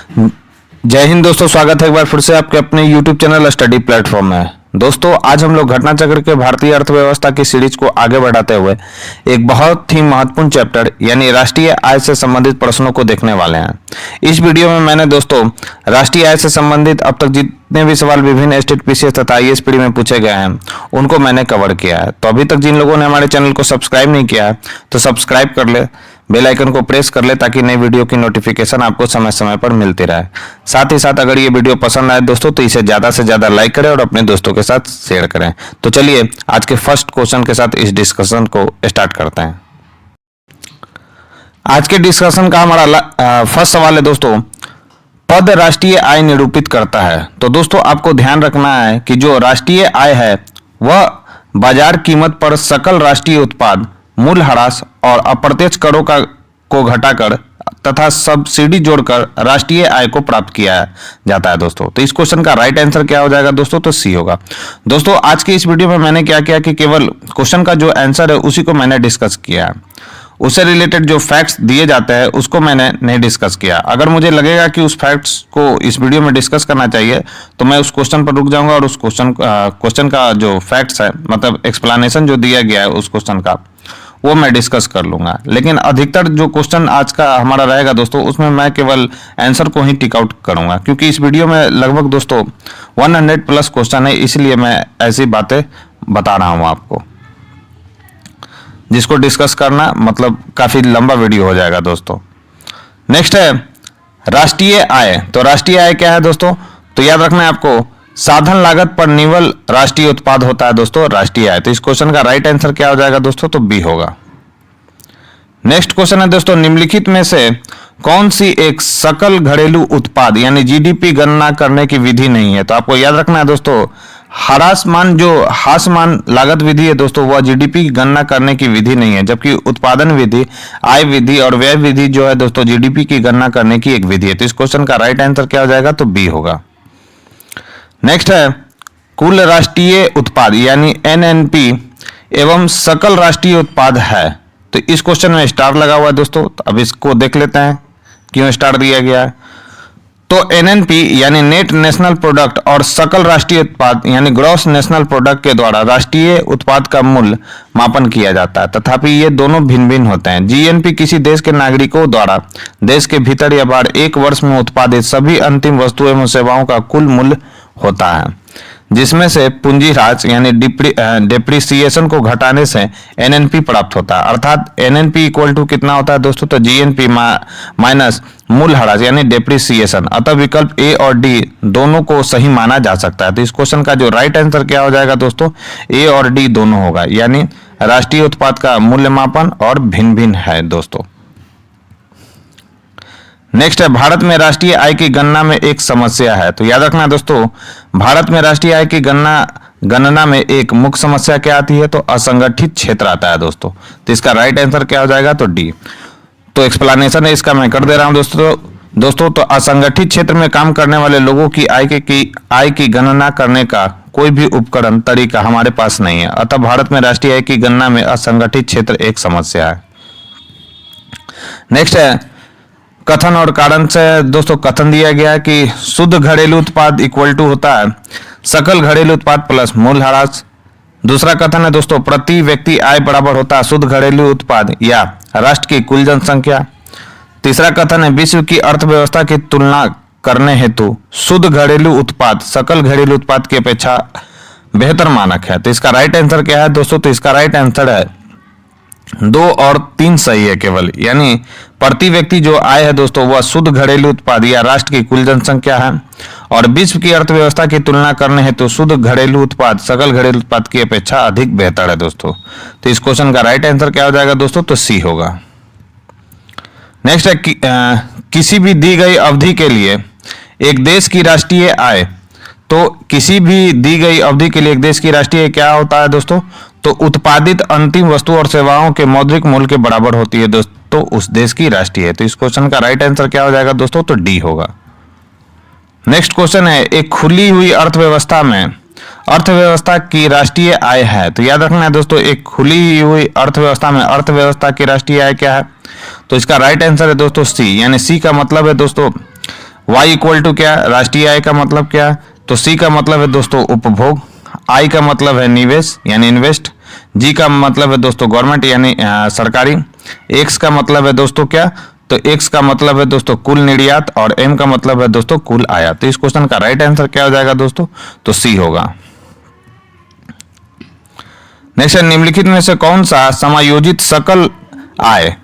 जय हिंद दोस्तों, स्वागत है एक बार फिर से आपके अपने YouTube चैनल स्टडी प्लेटफॉर्म में। दोस्तों आज हम लोग घटना चक्र के भारतीय अर्थव्यवस्था की सीरीज को आगे बढ़ाते हुए एक बहुत ही महत्वपूर्ण चैप्टर यानी राष्ट्रीय आय से संबंधित प्रश्नों को देखने वाले हैं। इस वीडियो में मैंने दोस्तों राष्ट्रीय आय से संबंधित अब तक जितने भी सवाल विभिन्न स्टेट पीसीएस तथा आईएएस पीडी में पूछे गए हैं उनको मैंने कवर किया है। तो अभी तक जिन लोगों ने हमारे चैनल को सब्सक्राइब नहीं किया है तो सब्सक्राइब कर ले, बेल आइकन को प्रेस कर ले ताकि नई वीडियो की नोटिफिकेशन आपको समय समय पर मिलती रहे। साथ ही साथ अगर ये वीडियो पसंद आए दोस्तों तो इसे ज्यादा से ज्यादा लाइक करें और अपने दोस्तों के साथ शेयर करें। तो चलिए आज के फर्स्ट क्वेश्चन के साथ इस डिस्कशन को स्टार्ट करते हैं। आज के डिस्कशन का हमारा फर्स्ट सवाल है दोस्तों, पद राष्ट्रीय आय निरूपित करता है। तो दोस्तों आपको ध्यान रखना है कि जो राष्ट्रीय आय है वह बाजार कीमत पर सकल राष्ट्रीय उत्पाद, मूल ह्रास और अप्रत्यक्ष करों को घटाकर तथा सब्सिडी जोड़कर राष्ट्रीय आय को प्राप्त किया जाता है दोस्तों। तो इस क्वेश्चन का राइट आंसर क्या हो जाएगा दोस्तों? तो सी होगा। दोस्तों आज के इस वीडियो में मैंने क्या किया कि केवल क्वेश्चन का जो आंसर है उसी को मैंने डिस्कस किया है, उससे रिलेटेड जो फैक्ट्स दिए जाते हैं उसको मैंने नहीं डिस्कस किया। अगर मुझे लगेगा कि उस फैक्ट्स को इस वीडियो में डिस्कस करना चाहिए तो मैं उस क्वेश्चन पर रुक जाऊंगा और उस क्वेश्चन का जो फैक्ट्स है मतलब एक्सप्लेनेशन जो दिया गया है उस क्वेश्चन का वो मैं डिस्कस कर लूंगा। लेकिन अधिकतर जो क्वेश्चन आज का हमारा रहेगा दोस्तों उसमें मैं केवल आंसर को ही टिक आउट करूंगा, क्योंकि इस वीडियो में लगभग दोस्तों 100 प्लस क्वेश्चन है, इसलिए मैं ऐसी बातें बता रहा हूं आपको, जिसको डिस्कस करना मतलब काफी लंबा वीडियो हो जाएगा दोस्तों। नेक्स्ट है राष्ट्रीय आय। तो राष्ट्रीय आय क्या है दोस्तों? तो याद रखना है आपको, साधन लागत पर निवल राष्ट्रीय उत्पाद होता है दोस्तों राष्ट्रीय आय। तो इस क्वेश्चन का राइट आंसर क्या हो जाएगा दोस्तों? तो बी होगा। नेक्स्ट क्वेश्चन है दोस्तों, निम्नलिखित में से कौन सी एक सकल घरेलू उत्पाद यानी जीडीपी गणना करने की विधि नहीं है? तो आपको याद रखना है दोस्तों, हासमान लागत विधि है दोस्तों वह जीडीपी की गणना करने की विधि नहीं है, जबकि उत्पादन विधि, आय विधि और व्यय विधि जो है दोस्तों जीडीपी की गणना करने की एक विधि है। तो इस क्वेश्चन का राइट आंसर क्या हो जाएगा? तो बी होगा। नेक्स्ट है कुल राष्ट्रीय उत्पाद यानी एनएनपी एवं सकल राष्ट्रीय उत्पाद है। तो इस क्वेश्चन में स्टार लगा हुआ है दोस्तों, तो अब इसको देख लेते हैं क्यों स्टार दिया गया है। तो एनएनपी यानी नेट नेशनल प्रोडक्ट और सकल राष्ट्रीय उत्पाद यानी ग्रॉस नेशनल प्रोडक्ट के द्वारा राष्ट्रीय उत्पाद का मूल्य मापन किया जाता है, तथापि ये दोनों भिन्न भिन्न होते हैं। जीएनपी किसी देश के नागरिकों द्वारा देश के भीतर या बाहर एक वर्ष में उत्पादित सभी अंतिम वस्तुओं एवं सेवाओं का कुल मूल्य होता है, जिसमें से पूंजी ह्रास यानी डिप्रिसिएशन को घटाने से एनएनपी प्राप्त होता है। अर्थात एनएनपी इक्वल टू कितना होता है दोस्तों? तो जीएनपी माइनस मूल ह्रास यानी डिप्रिसिएशन। अतः विकल्प ए और डी दोनों को सही माना जा सकता है। तो इस क्वेश्चन का जो राइट आंसर क्या हो जाएगा दोस्तों? ए और डी दोनों होगा, यानी राष्ट्रीय उत्पाद का मूल्यमापन और भिन्न भिन्न है दोस्तों। नेक्स्ट है भारत में राष्ट्रीय आय की गणना में एक समस्या है। तो याद रखना दोस्तों, भारत में राष्ट्रीय आय की गणना में एक मुख्य समस्या क्या आती है? तो असंगठित क्षेत्र आता है दोस्तों। तो इसका राइट आंसर क्या हो जाएगा? तो डी। तो एक्सप्लेनेशन है इसका मैं कर दे रहा हूं दोस्तों। तो असंगठित क्षेत्र में काम करने वाले लोगों की आय की गणना करने का कोई भी उपकरण तरीका हमारे पास नहीं है, अतः भारत में राष्ट्रीय आय की गणना में असंगठित क्षेत्र एक समस्या है। नेक्स्ट है कथन और कारण से दोस्तों कथन दिया गया है कि शुद्ध घरेलू उत्पाद इक्वल टू होता है सकल घरेलू उत्पाद प्लस मूल ह्रास। दूसरा कथन है दोस्तों प्रति व्यक्ति आय बराबर होता है शुद्ध घरेलू उत्पाद या राष्ट्र की कुल जनसंख्या। तीसरा कथन है विश्व की अर्थव्यवस्था की तुलना करने हेतु शुद्ध घरेलू उत्पाद सकल घरेलू उत्पाद की अपेक्षा बेहतर मानक है। तो इसका राइट आंसर क्या है दोस्तों? तो इसका राइट आंसर है 2 और 3 सही है केवल, यानी प्रति व्यक्ति जो आय है दोस्तों वह शुद्ध घरेलू उत्पाद या राष्ट्र की कुल जनसंख्या है, और विश्व की अर्थव्यवस्था की तुलना करने हेतु शुद्ध घरेलू उत्पाद सकल घरेलू उत्पाद की अपेक्षा अधिक बेहतर है दोस्तों। तो इस क्वेश्चन का राइट आंसर क्या हो जाएगा दोस्तों? तो सी होगा। नेक्स्ट है किसी भी दी गई अवधि के लिए एक देश की राष्ट्रीय आय। तो किसी भी दी गई अवधि के लिए एक देश की राष्ट्रीय आय क्या होता है दोस्तों? तो उत्पादित अंतिम वस्तु और सेवाओं के मौद्रिक मूल्य के बराबर होती है दोस्तों उस देश की राष्ट्रीय आय। तो इस क्वेश्चन का राइट आंसर क्या हो जाएगा दोस्तों? तो डी होगा। नेक्स्ट क्वेश्चन है एक खुली हुई अर्थव्यवस्था में अर्थव्यवस्था की राष्ट्रीय आय है। तो याद रखना है दोस्तों, एक खुली हुई अर्थव्यवस्था में अर्थव्यवस्था की राष्ट्रीय आय क्या है? तो इसका राइट आंसर है दोस्तों सी, यानी सी का मतलब है दोस्तों वाई इक्वल टू क्या, राष्ट्रीय आय का मतलब क्या, तो सी का मतलब है दोस्तों उपभोग, आई का मतलब है निवेश यानी इन्वेस्ट, जी का मतलब है दोस्तों गवर्नमेंट यानी सरकारी, एक्स का मतलब है दोस्तों क्या, तो एक्स का मतलब है दोस्तों कुल निर्यात और एम का मतलब है दोस्तों कुल आयात। तो इस क्वेश्चन का राइट आंसर क्या हो जाएगा दोस्तों, तो सी होगा। नेक्स्ट, निम्नलिखित में से कौन सा समायोजित सकल आय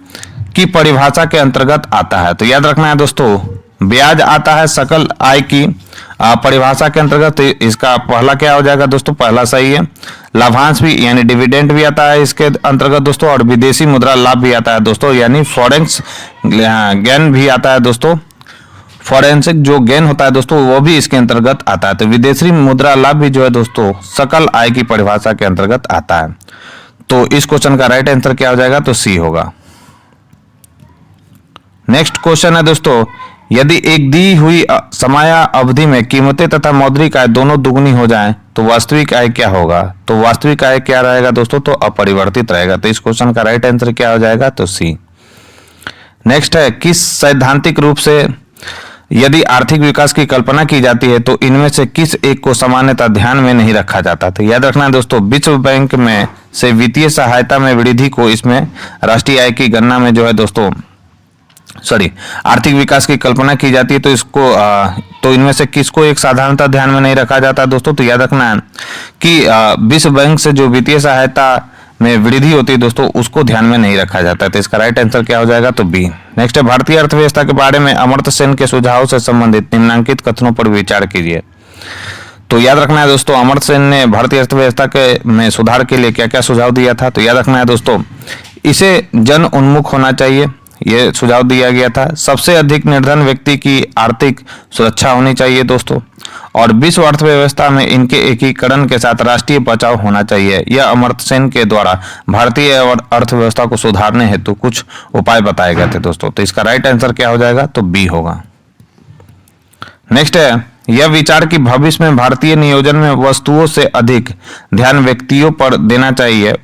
की परिभाषा के अंतर्गत आता है, तो याद रखना है दोस्तों ब्याज आता है सकल आय की परिभाषा के अंतर्गत। तो इसका पहला क्या हो जाएगा दोस्तों, पहला सही है। लाभांश भी यानी डिविडेंड भी आता है इसके अंतर्गत दोस्तों, और विदेशी मुद्रा लाभ भी आता है दोस्तों, यानी फॉरेक्स गेन भी आता है दोस्तों। फॉरेंसिक जो गेन होता है दोस्तों वो भी इसके अंतर्गत आता है। तो विदेशी मुद्रा लाभ भी जो है दोस्तों सकल आय की परिभाषा के अंतर्गत आता है। तो इस क्वेश्चन का राइट आंसर क्या हो जाएगा, तो सी होगा। नेक्स्ट क्वेश्चन है दोस्तों, यदि एक दी हुई समय अवधि में कीमतें तथा मौद्रिक आय दोनों दुगनी हो जाएं तो वास्तविक आय क्या होगा, तो वास्तविक आय क्या रहेगा दोस्तों, तो अपरिवर्तित रहेगा। तो इस क्वेश्चन का राइट आंसर क्या हो जाएगा, तो सी। नेक्स्ट है, किस सैद्धांतिक रूप से यदि आर्थिक विकास की कल्पना की जाती है तो इनमें से किस एक को सामान्यतः ध्यान में नहीं रखा जाता। तो याद रखना है दोस्तों विश्व बैंक में से वित्तीय सहायता में वृद्धि को इसमें राष्ट्रीय आय की गणना में जो है दोस्तों आर्थिक विकास की कल्पना की जाती है। तो इसको तो इनमें से किसको एक साधारणतः ध्यान में नहीं रखा जाता दोस्तों, तो याद रखना है कि विश्व बैंक से जो वित्तीय सहायता में वृद्धि होती है दोस्तों उसको ध्यान में नहीं रखा जाता है। तो इसका राइट आंसर क्या हो जाएगा, तो बी। नेक्स्ट है, भारतीय अर्थव्यवस्था के बारे में अमर्त्य सेन के सुझाव से संबंधित निम्नलिखित कथनों पर विचार कीजिए। तो याद रखना है दोस्तों अमर्त्य सेन ने भारतीय अर्थव्यवस्था के में सुधार के लिए क्या क्या सुझाव दिया था। तो याद रखना है दोस्तों इसे जन उन्मुख होना चाहिए, ये सुझाव दिया गया था। सबसे अधिक निर्धन व्यक्ति की आर्थिक सुरक्षा होनी चाहिए दोस्तों, और विश्व अर्थव्यवस्था में इनके एकीकरण के साथ राष्ट्रीय बचाव होना चाहिए। यह अमर्त्य सेन के द्वारा भारतीय अर्थव्यवस्था को सुधारने हेतु कुछ उपाय बताए गए थे दोस्तों। तो इसका राइट आंसर क्या हो जाएगा, तो बी होगा। नेक्स्ट है, यह विचार कि भविष्य में भारतीय नियोजन में वस्तुओं से अधिक ध्यान व्यक्तियों पर देना चाहिए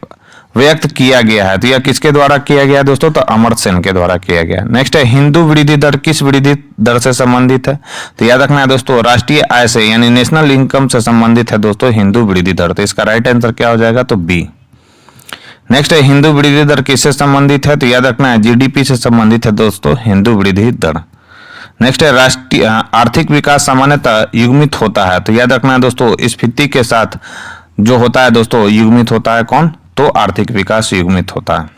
व्यक्त किया गया है। तो यह किसके द्वारा किया गया दोस्तों, तो अमर्त्य सेन के द्वारा किया गया। नेक्स्ट है, हिंदू वृद्धि दर किस वृद्धि दर से संबंधित है। तो याद रखना है दोस्तों राष्ट्रीय आय से यानी नेशनल इनकम से संबंधित है दोस्तों हिंदू वृद्धि दर। तो इसका राइट आंसर क्या हो जाएगा, तो बी। नेक्स्ट है, हिंदू वृद्धि दर किससे संबंधित है। तो याद रखना है जीडीपी से संबंधित है दोस्तों हिंदू वृद्धि दर। नेक्स्ट है, राष्ट्रीय आर्थिक विकास सामान्यतः युग्मित होता है। तो याद रखना है दोस्तों स्फीति के साथ जो होता है दोस्तों युग्मित होता है कौन, तो आर्थिक विकास युग्मित होता है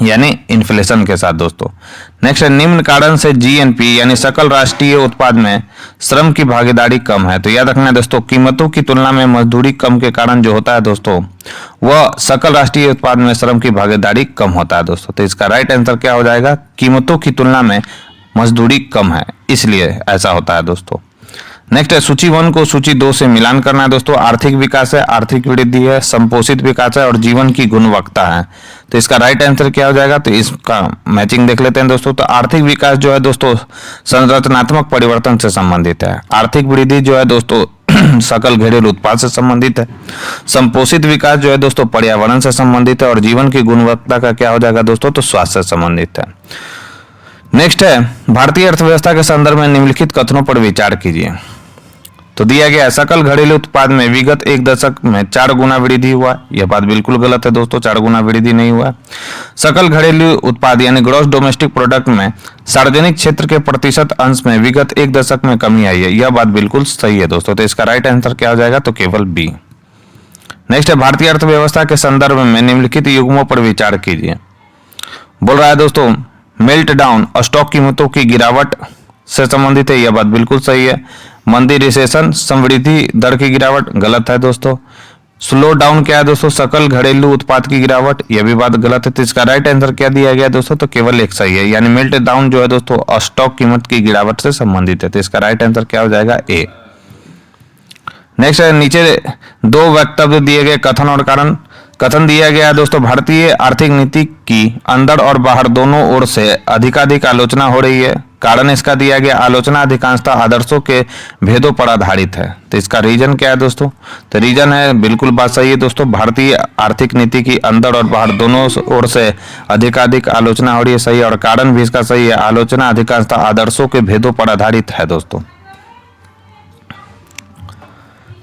यानी इन्फ्लेशन के साथ दोस्तों। नेक्स्ट है, निम्न कारण से जीएनपी यानी सकल राष्ट्रीय उत्पाद में श्रम की भागीदारी कम है। तो याद रखना है दोस्तों कीमतों की तुलना में मजदूरी कम के कारण जो होता है दोस्तों वह सकल राष्ट्रीय उत्पाद में श्रम की भागीदारी कम होता है दोस्तों। तो इसका राइट आंसर क्या हो जाएगा, कीमतों की तुलना में मजदूरी कम है इसलिए ऐसा होता है दोस्तों। नेक्स्ट है, सूची 1 को सूची 2 से मिलान करना है दोस्तों। आर्थिक विकास है, आर्थिक वृद्धि है, संपोषित विकास है और जीवन की गुणवत्ता है। तो इसका राइट आंसर क्या हो जाएगा, तो इसका मैचिंग देख लेते हैं दोस्तों। तो आर्थिक विकास जो है दोस्तों संरचनात्मक परिवर्तन से संबंधित है। आर्थिक वृद्धि जो है दोस्तों सकल घरेलू उत्पाद से संबंधित है। संपोषित विकास जो है दोस्तों पर्यावरण से संबंधित है, और जीवन की गुणवत्ता का क्या हो जाएगा दोस्तों, तो स्वास्थ्य से संबंधित है। नेक्स्ट है, भारतीय अर्थव्यवस्था के संदर्भ में निम्नलिखित कथनों पर विचार कीजिए। तो दिया गया है, सकल घरेलू उत्पाद में विगत एक दशक में 4 गुना वृद्धि हुआ। यह बात बिल्कुल गलत है दोस्तों, 4 गुना वृद्धि नहीं हुआ। सकल घरेलू उत्पाद यानी ग्रॉस डोमेस्टिक प्रोडक्ट में सार्वजनिक क्षेत्र के प्रतिशत अंश में विगत एक दशक में कमी आई है। यह बात बिल्कुल सही है दोस्तों। तो इसका राइट आंसर क्या हो जाएगा, तो केवल बी। नेक्स्ट है, भारतीय अर्थव्यवस्था के संदर्भ में निम्नलिखित युग्मों पर विचार कीजिए। बोल रहा है दोस्तों मेल्ट डाउन स्टॉक कीमतों की गिरावट से संबंधित है। यह बात बिल्कुल सही है। मंदी रिसेशन समृद्धि दर की गिरावट गलत है दोस्तों। स्लो डाउन क्या है दोस्तों, सकल घरेलू उत्पाद की गिरावट, यह भी बात गलत है। तो इसका राइट आंसर क्या दिया गया दोस्तों, तो केवल एक सही है, यानी मेल्ट डाउन जो है दोस्तों स्टॉक कीमत की गिरावट से संबंधित है। तो इसका राइट आंसर क्या हो जाएगा, ए। नेक्स्ट है, नीचे 2 वक्तव्य दिए गए कथन और कारण कथन दिया गया है दोस्तों, भारतीय आर्थिक नीति की अंदर और बाहर दोनों ओर से अधिकाधिक आलोचना हो रही है। कारण इसका दिया गया, आलोचना अधिकांशतः आदर्शों के भेदों पर आधारित है। तो इसका रीजन क्या है दोस्तों? तो रीजन है, बिल्कुल बात सही है दोस्तों, भारतीय आर्थिक नीति की अंदर और बाहर दोनों ओर से अधिकाधिक आलोचना हो रही है, सही है। और कारण भी इसका सही है, आलोचना अधिकांशतः आदर्शों के भेदों पर आधारित है दोस्तों।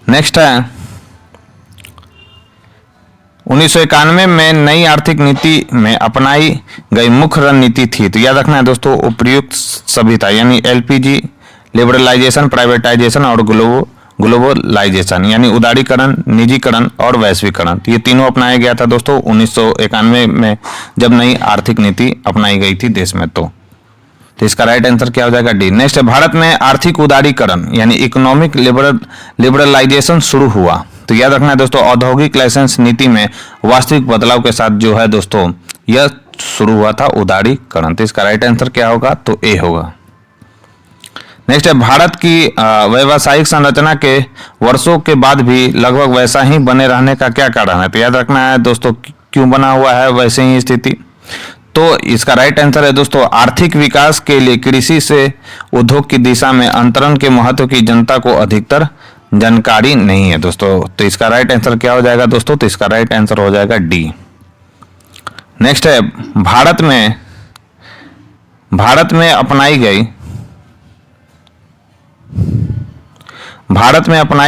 नेक्स्ट है 1991 में नई आर्थिक नीति में अपनाई गई मुख्य रणनीति थी। तो याद रखना है दोस्तों, उपयुक्त सभ्यता यानी एलपीजी, लिबरलाइजेशन, प्राइवेटाइजेशन और ग्लोबलाइजेशन यानी उदारीकरण, निजीकरण और वैश्वीकरण। तो ये तीनों अपनाया गया था दोस्तों 1991 में, जब नई आर्थिक नीति अपनाई गई थी देश में। तो इसका राइट आंसर क्या हो जाएगा? डी। नेक्स्ट है, भारत में आर्थिक उदारीकरण यानी इकोनॉमिक लिबरलाइजेशन शुरू हुआ। तो याद रखना है दोस्तों, औद्योगिक लाइसेंस नीति में वास्तविक बदलाव के साथ जो है दोस्तों यह शुरू हुआ था उदारीकरण। तो इसका राइट आंसर क्या होगा? तो ए होगा। नेक्स्ट है, भारत की व्यावसायिक संरचना के वर्षों के बाद भी लगभग वैसा ही बने रहने का क्या कारण है? तो याद रखना है दोस्तों, क्यों बना हुआ है वैसे ही स्थिति? तो इसका राइट आंसर है दोस्तों, आर्थिक विकास के लिए कृषि से उद्योग की दिशा में अंतरण के महत्व की जनता को अधिकतर जानकारी नहीं है दोस्तों। तो इसका राइट आंसर क्या हो जाएगा दोस्तों? तो इसका राइट आंसर हो जाएगा डी। नेक्स्ट है, भारत में अपनाई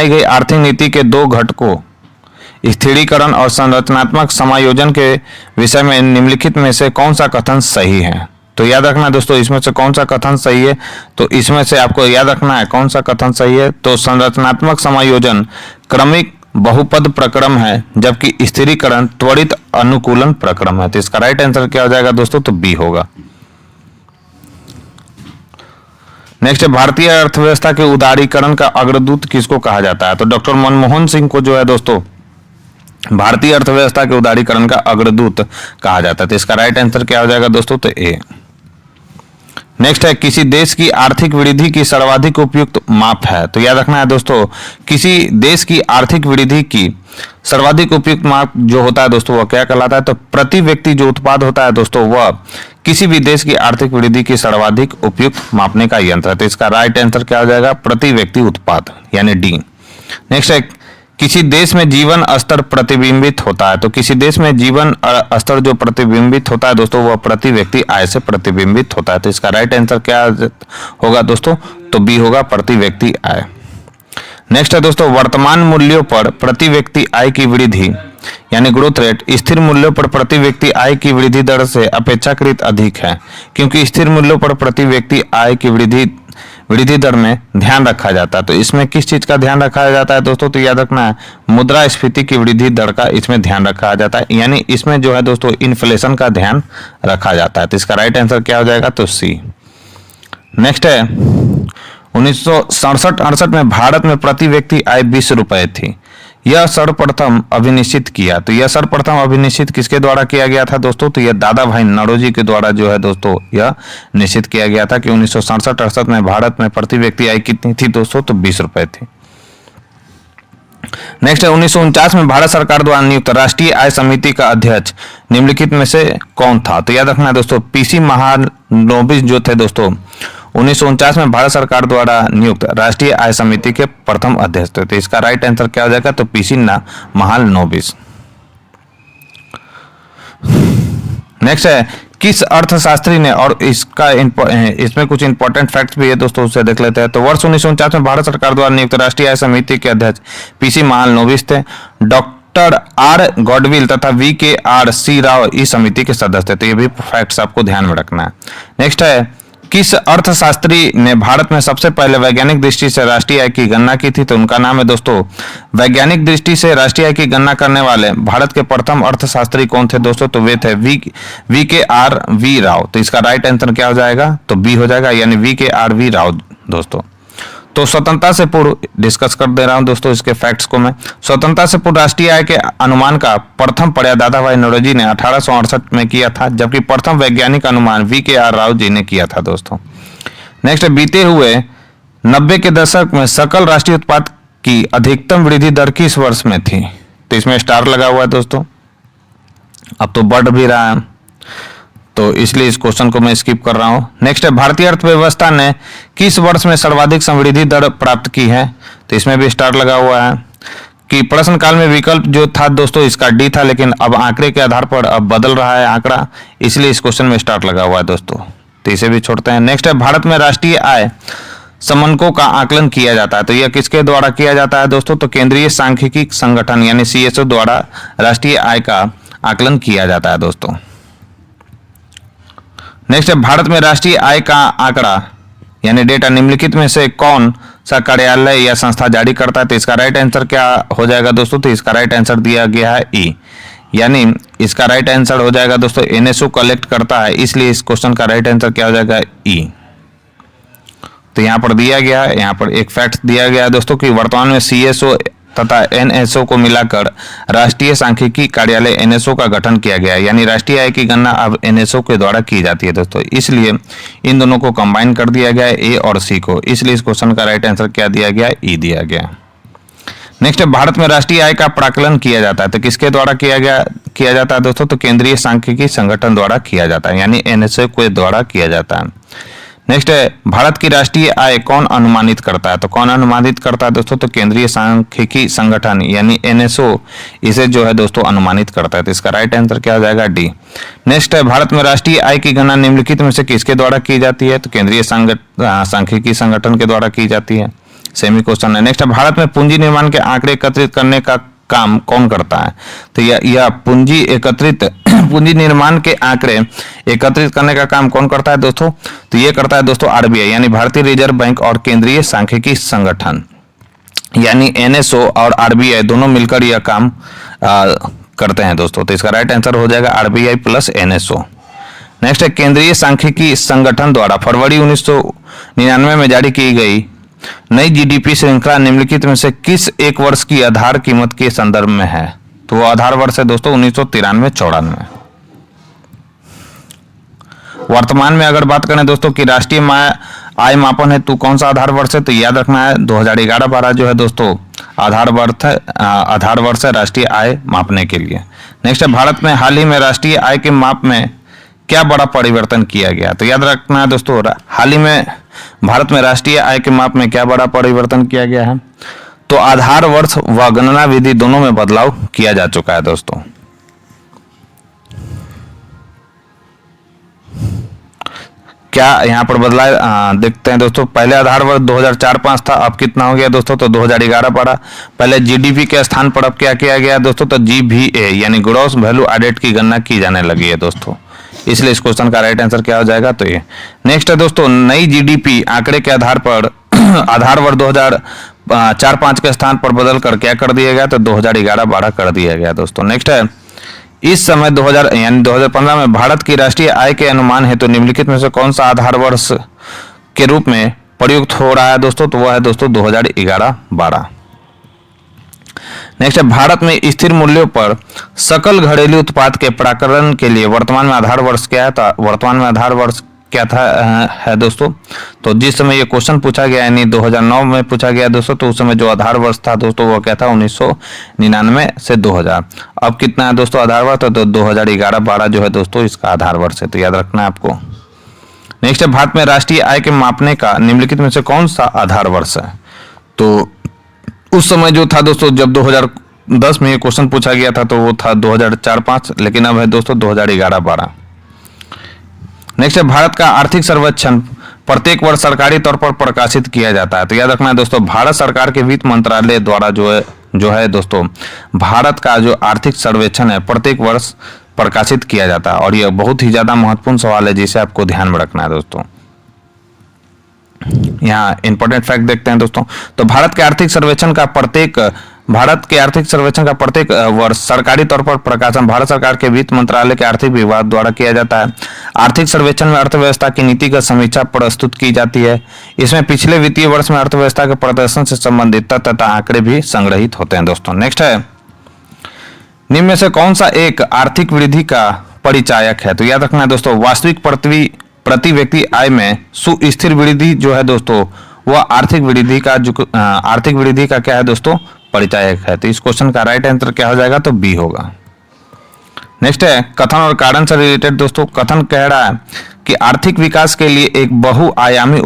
गई आर्थिक नीति के दो घटकों स्थिरीकरण और संरचनात्मक समायोजन के विषय में निम्नलिखित में से कौन सा कथन सही है? तो याद रखना दोस्तों, इसमें से कौन सा कथन सही है? तो इसमें से आपको याद रखना है कौन सा कथन सही है। तो संरचनात्मक समायोजन क्रमिक बहुपद प्रक्रम है, जबकि स्थिरीकरण त्वरित अनुकूलन प्रक्रम है। तो इसका राइट आंसर क्या हो जाएगा दोस्तों? तो बी होगा। नेक्स्ट है, भारतीय अर्थव्यवस्था के उदारीकरण का अग्रदूत किसको कहा जाता है? तो डॉक्टर मनमोहन सिंह को जो है दोस्तों भारतीय अर्थव्यवस्था के उदारीकरण का अग्रदूत कहा जाता है। तो इसका राइट आंसर क्या हो जाएगा दोस्तों? तो ए। नेक्स्ट है, किसी देश की आर्थिक वृद्धि की सर्वाधिक उपयुक्त माप है। तो याद रखना है दोस्तों, किसी देश की आर्थिक वृद्धि की सर्वाधिक उपयुक्त माप जो होता है दोस्तों वह क्या कहलाता है? तो प्रति व्यक्ति जो उत्पाद होता है दोस्तों वह किसी भी देश की आर्थिक वृद्धि की सर्वाधिक उपयुक्त मापने का यंत्र है। तो इसका राइट आंसर क्या हो जाएगा? प्रति व्यक्ति उत्पाद यानी डी। नेक्स्ट है, किसी देश में जीवन स्तर प्रतिबिंबित होता है। तो किसी देश में जीवन स्तर जो प्रतिबिंबित होता है दोस्तों वह प्रति व्यक्ति आय से प्रतिबिंबित होता है। तो इसका राइट आंसर क्या होगा दोस्तों? तो बी होगा, प्रति व्यक्ति आय। नेक्स्ट है दोस्तों, वर्तमान मूल्यों पर प्रति व्यक्ति आय की वृद्धि यानी ग्रोथ रेट स्थिर मूल्यों पर प्रति व्यक्ति आय की वृद्धि दर से अपेक्षाकृत अधिक है, क्योंकि स्थिर मूल्यों पर प्रति व्यक्ति आय की वृद्धि दर में ध्यान रखा जाता है। तो इसमें किस चीज का ध्यान रखा जाता है दोस्तों? तो याद रखना है, मुद्रास्फीति की वृद्धि दर का इसमें ध्यान रखा जाता है, यानी इसमें जो है दोस्तों इन्फ्लेशन का ध्यान रखा जाता है। तो इसका राइट आंसर क्या हो जाएगा? तो सी। नेक्स्ट है, 1967-68 में भारत में प्रति व्यक्ति आय 20 रुपए थी। यह सर्वप्रथम अभिनिश्चित किया। तो यह सर्वप्रथम अभिनिश्चित किसके द्वारा किया गया था दोस्तों? तो यह दादा भाई नौरोजी के द्वारा जो है दोस्तों यह निश्चित किया गया था कि 1967-68 में भारत में प्रति व्यक्ति आय कितनी थी दोस्तों? तो 20 रुपए थी। नेक्स्ट है, 1949 में भारत सरकार द्वारा नियुक्त राष्ट्रीय आय समिति का अध्यक्ष निम्नलिखित में से कौन था? तो याद रखना है दोस्तों, पीसी महालनोबिस जो थे दोस्तों 1949 में भारत सरकार द्वारा नियुक्त राष्ट्रीय आय समिति के प्रथम अध्यक्ष थे। तो इसका राइट आंसर क्या हो जाएगा? तो पीसी महालनोबिस। नेक्स्ट है, किस अर्थशास्त्री ने, और इसमें कुछ इंपॉर्टेंट फैक्ट्स भी है दोस्तों, उसे देख लेते हैं। तो वर्ष 1949 में भारत सरकार द्वारा नियुक्त राष्ट्रीय आय समिति के अध्यक्ष पीसी महालनोबिस थे। डॉक्टर आर गॉडविल तथा VKR राव इस समिति के सदस्य थे। तो ये भी फैक्ट्स आपको ध्यान में रखना है। नेक्स्ट है, किस अर्थशास्त्री ने भारत में सबसे पहले वैज्ञानिक दृष्टि से राष्ट्रीय आय की गणना की थी? तो उनका नाम है दोस्तों, वैज्ञानिक दृष्टि से राष्ट्रीय आय की गणना करने वाले भारत के प्रथम अर्थशास्त्री कौन थे दोस्तों? तो वे थे VKR राव। तो इसका राइट आंसर क्या हो जाएगा? तो बी हो जाएगा, यानी VKR राव दोस्तों। तो स्वतंत्रता से पूर्व डिस्कस कर दे रहा हूं दोस्तों इसके फैक्ट्स को मैं। स्वतंत्रता से पूर्व राष्ट्रीय आय के अनुमान का प्रथम प्रयास दादा भाई नौरोजी ने 1868 में किया था, जबकि प्रथम वैज्ञानिक अनुमान VKR राव जी ने किया था दोस्तों। नेक्स्ट, बीते हुए 90 के दशक में सकल राष्ट्रीय उत्पाद की अधिकतम वृद्धि दर किस वर्ष में थी? तो इसमें स्टार लगा हुआ है दोस्तों। अब तो बढ़ भी रहा है, तो इसलिए इस क्वेश्चन को मैं स्किप कर रहा हूं। नेक्स्ट है, भारतीय अर्थव्यवस्था ने किस वर्ष में सर्वाधिक समृद्धि दर प्राप्त की है? तो इसमें भी स्टार लगा हुआ है कि प्रश्न काल में विकल्प जो था दोस्तों इसका डी था, लेकिन अब आंकड़े के आधार पर अब बदल रहा है आंकड़ा, इसलिए इस क्वेश्चन में स्टार लगा हुआ है दोस्तों, तो इसे भी छोड़ते हैं। नेक्स्ट है, भारत में राष्ट्रीय आय समंको का आकलन किया जाता है, तो यह किसके द्वारा किया जाता है दोस्तों? तो केंद्रीय सांख्यिकी संगठन यानी CSO द्वारा राष्ट्रीय आय का आकलन किया जाता है दोस्तों। नेक्स्ट है, भारत में राष्ट्रीय आय का आंकड़ा यानी डेटा निम्नलिखित में से कौन सा कार्यालय या संस्था जारी करता है? तो इसका राइट आंसर क्या हो जाएगा दोस्तों? तो इसका राइट आंसर दिया गया है ई, यानी इसका राइट आंसर हो जाएगा दोस्तों NSO कलेक्ट करता है, इसलिए इस क्वेश्चन का राइट आंसर क्या हो जाएगा? ई। तो यहाँ पर दिया गया है, यहाँ पर एक फैक्ट दिया गया है दोस्तों कि वर्तमान में CSO तथा NSO को मिलाकर राष्ट्रीय सांख्यिकी कार्यालय NSO का गठन किया गया है, यानी राष्ट्रीय आय की गणना अब NSO के द्वारा की जाती है दोस्तों, इसलिए इन दोनों को कंबाइन कर दिया गया है ए और सी को, इसलिए इस क्वेश्चन का राइट आंसर क्या दिया गया है? ई दिया गया। नेक्स्ट है, भारत में राष्ट्रीय आय का प्राकलन किया जाता है, तो किसके द्वारा किया जाता है दोस्तों? तो केंद्रीय सांख्यिकी संगठन द्वारा किया जाता है, यानी NSO के द्वारा किया जाता है। नेक्स्ट है, भारत की राष्ट्रीय आय कौन अनुमानित करता है? तो कौन अनुमानित करता है दोस्तों? तो केंद्रीय सांख्यिकी संगठन यानी NSO इसे जो है दोस्तों अनुमानित करता है, तो इसका राइट आंसर क्या हो जाएगा? डी। नेक्स्ट है, भारत में राष्ट्रीय आय की गणना निम्नलिखित में से किसके द्वारा की जाती है? तो केंद्रीय सांख्यिकी संगठन के द्वारा की जाती है, सेमी क्वेश्चन है। नेक्स्ट है, भारत में पूंजी निर्माण के आंकड़े एकत्रित करने का काम कौन करता है? तो यह पूंजी निर्माण के आंकड़े एकत्रित करने का काम कौन करता है दोस्तों? तो ये करता है दोस्तों RBI यानी भारतीय रिजर्व बैंक और केंद्रीय सांख्यिकी संगठन यानी NSO और RBI दोनों मिलकर यह काम करते हैं दोस्तों, तो इसका राइट आंसर हो जाएगा RBI प्लस NSO। नेक्स्ट है, केंद्रीय सांख्यिकी संगठन द्वारा फरवरी 1999 में जारी की गई नई GDP श्रृंखला निम्नलिखित में से किस एक वर्ष की आधार कीमत के संदर्भ में है? तो वो आधार वर्ष है दोस्तों 1993-94। वर्तमान में अगर बात करें दोस्तों कि राष्ट्रीय आय मापन है तो कौन सा आधार वर्ष है? तो याद रखना है 2011-12 जो है दोस्तों आधार वर्ष है राष्ट्रीय आय मापने के लिए। नेक्स्ट है, भारत में हाल ही में राष्ट्रीय आय के माप में क्या बड़ा परिवर्तन किया गया? तो याद रखना है दोस्तों हाल ही में भारत में राष्ट्रीय आय के माप में क्या बड़ा परिवर्तन किया गया है? तो आधार वर्ष व गणना विधि दोनों में बदलाव किया जा चुका है दोस्तों। क्या यहाँ पर बदलाव देखते हैं दोस्तों। पहले आधार वर्ष 2004-05 था, अब कितना हो गया दोस्तों? तो 2011-12। पहले GDP के स्थान पर अब क्या किया गया दोस्तों? तो GVA यानी ग्रॉस वैल्यू एडेड की गणना की जाने लगी है दोस्तों, इसलिए इस क्वेश्चन का राइट आंसर क्या हो जाएगा? तो ये। नेक्स्ट है दोस्तों, नई GDP आंकड़े के आधार पर आधार वर्ष 2004-05 के स्थान पर बदल कर क्या कर दिया गया? तो 2011-12 कर दिया गया दोस्तों। नेक्स्ट है, इस समय 2015 में भारत की राष्ट्रीय आय के अनुमान है तो निम्नलिखित में से कौन सा आधार वर्ष के रूप में प्रयुक्त हो रहा है दोस्तों? तो वह है दोस्तों 2011-12। नेक्स्ट है, भारत में स्थिर मूल्यों पर सकल घरेलू उत्पाद के प्राकलन के लिए वर्तमान में आधार वर्ष क्या है? तो वर्तमान में आधार वर्ष क्या था है दोस्तों? तो जिस समय ये क्वेश्चन पूछा गया यानी 2009 में पूछा गया दोस्तों, तो उस समय जो आधार वर्ष था दोस्तों वो क्या था? 1999 से 2000। अब कितना है दोस्तों आधार वर्ष? तो 2011-12 जो है दोस्तों इसका आधार वर्ष है, तो याद रखना है आपको। नेक्स्ट है, भारत में राष्ट्रीय आय के मापने का निम्नलिखित में से कौन सा आधार वर्ष है? तो उस समय जो था दोस्तों जब 2010 में ये क्वेश्चन पूछा गया था तो वो था 2004-05, लेकिन अब है दोस्तों 2011-12। नेक्स्ट है, भारत का आर्थिक सर्वेक्षण प्रत्येक वर्ष सरकारी तौर पर प्रकाशित किया जाता है, तो याद रखना है दोस्तों भारत सरकार के वित्त मंत्रालय द्वारा जो है दोस्तों भारत का जो आर्थिक सर्वेक्षण है प्रत्येक वर्ष प्रकाशित किया जाता है, और यह बहुत ही ज्यादा महत्वपूर्ण सवाल है जिसे आपको ध्यान में रखना है दोस्तों। यहाँ इंपॉर्टेंट फैक्ट देखते हैं दोस्तों। तो भारत के आर्थिक सर्वेक्षण का प्रत्येक वर्ष सरकारी तौर पर प्रकाशन भारत सरकार के वित्त मंत्रालय के आर्थिक विभाग द्वारा किया जाता है। आर्थिक सर्वेक्षण में अर्थव्यवस्था की नीतिगत समीक्षा प्रस्तुत की जाती है। इसमें पिछले वित्तीय वर्ष में अर्थव्यवस्था के प्रदर्शन से संबंधित तथा आंकड़े भी संग्रहित होते हैं दोस्तों। नेक्स्ट है, निम्न में से कौन सा एक आर्थिक वृद्धि का परिचायक है? तो याद रखना है दोस्तों वास्तविक प्रति व्यक्ति आय में सुस्थिर वृद्धि जो है दोस्तों वह आर्थिक वृद्धि का क्या है दोस्तों? परिचायक है। तो इस क्वेश्चन का राइट आंसर क्या हो जाएगा? तो बी होगा। नेक्स्ट है कथन और कारण से रिलेटेड दोस्तों। कथन कह रहा है कि आर्थिक विकास के लिए एक बहुआयामी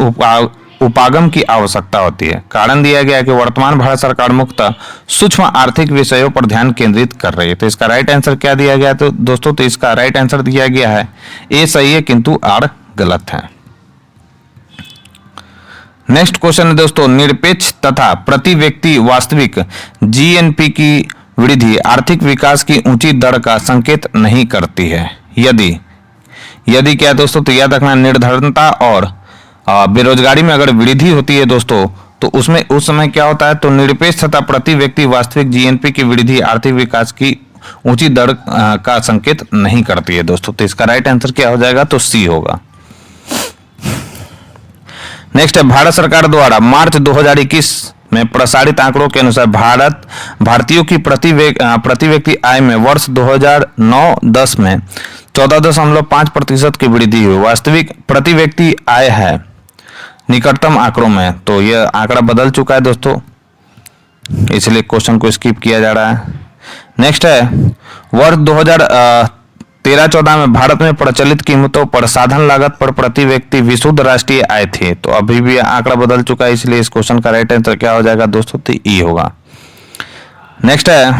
उपागम की आवश्यकता होती है। कारण दिया गया है कि वर्तमान भारत सरकार मुख्यतः सूक्ष्म आर्थिक विषयों पर ध्यान केंद्रित कर रही है। तो इसका राइट आंसर क्या दिया गया तो दोस्तों, तो इसका राइट आंसर दिया गया है ए सही है किंतु आर गलत है। नेक्स्ट क्वेश्चन है दोस्तों, निरपेक्ष तथा प्रति व्यक्ति वास्तविक जीएनपी की वृद्धि आर्थिक विकास की ऊंची दर का संकेत नहीं करती है। यदि क्या दोस्तों, तो याद रखना निर्धनता और बेरोजगारी में अगर वृद्धि होती है दोस्तों, तो उसमें उस समय क्या होता है, तो निरपेक्ष तथा प्रति व्यक्ति वास्तविक जीएनपी की वृद्धि आर्थिक विकास की ऊंची दर का संकेत नहीं करती है दोस्तों। तो इसका राइट आंसर क्या हो जाएगा, तो सी होगा। नेक्स्ट है भारत सरकार द्वारा मार्च 2021 में प्रसारित आंकड़ों के अनुसार भारतीयों की प्रति व्यक्ति आय में वर्ष 2009-10 में 14.5% की वृद्धि हुई। वास्तविक प्रति व्यक्ति आय है निकटतम आंकड़ों में, तो यह आंकड़ा बदल चुका है दोस्तों, इसलिए क्वेश्चन को स्किप किया जा रहा है। नेक्स्ट है वर्ष 2013-14 में भारत में प्रचलित कीमतों पर साधन लागत पर प्रति व्यक्ति विशुद्ध राष्ट्रीय आय थी। तो अभी भी आंकड़ा बदल चुका है, इसलिए इस क्वेश्चन का राइट आंसर क्या हो जाएगा दोस्तों, तो ई होगा। नेक्स्ट है